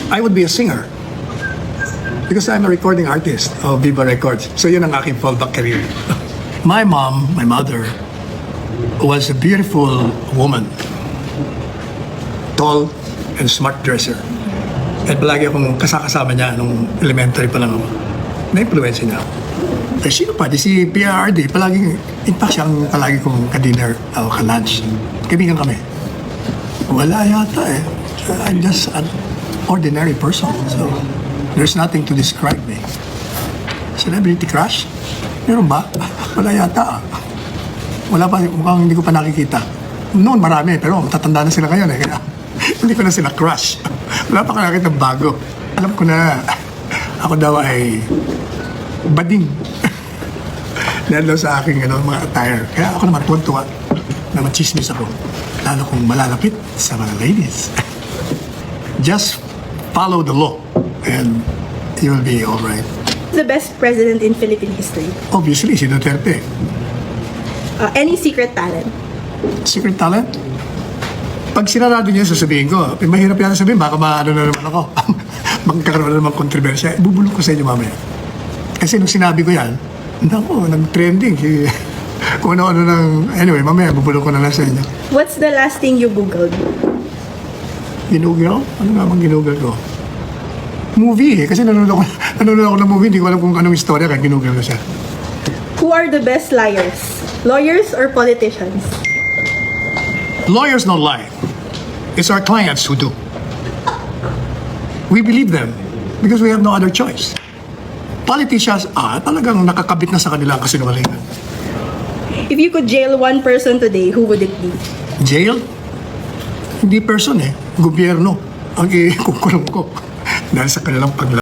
I would be a singer. Because I'm a recording artist of Viva Records. So yun ang aking fallback career. My mom, my mother, was a beautiful woman. Tall and smart dresser. At palagi akong kasama niya nung elementary pa lang ako. Na-influensya niya ako. Eh, sino pa? Di si PRRD. Palagi, in fact, siyang palagi kong ka-dinner o ka-lunch. Kaibigan kami. Wala yata eh. I'm just an ordinary person. So, there's nothing to describe me. Celebrity crush? Meron ba? Wala yata. Wala pa, mukhang hindi ko pa nakikita. Noon marami, pero matatanda na sila ngayon eh. Kaya hindi ko na sila crush. Wala pa nakakita bago. Alam ko na ako daw ay bading. Dahil daw sa aking mga attire. Kaya ako naman tuwa na machismis ako. Lalo kung malalapit sa mga ladies. Just follow the law and you'll be all right. The best president in Philippine history? Obviously, si Duterte. Any secret talent? Secret talent? Pag sinarado niya, sasabihin ko, mahirap yan sabihin, baka maano na naman ako. Magkakaroon na naman kontrobersya. Bubulong ko sa inyo mamaya. Kasi nung sinabi ko yan, naku, nag-trending. Kung ano-ano ng... Anyway, mamaya, bubulong ko na lang sa inyo. What's the last thing you Googled? Ginugol? Ano nga bang ginugol ko? Movie eh. Kasi nanonood ako ng movie, hindi ko alam kung anong istorya, kaya ginugol ko siya. Who are the best liars? Lawyers or politicians? Lawyers don't lie. It's our clients who do. We believe them because we have no other choice. Politicians, talagang nakakabit na sa kanila ang kasinungalingan. If you could jail one person today, who would it be? Jail? Hindi person eh. Gobyerno ang ikukulong ko dahil sa kanilang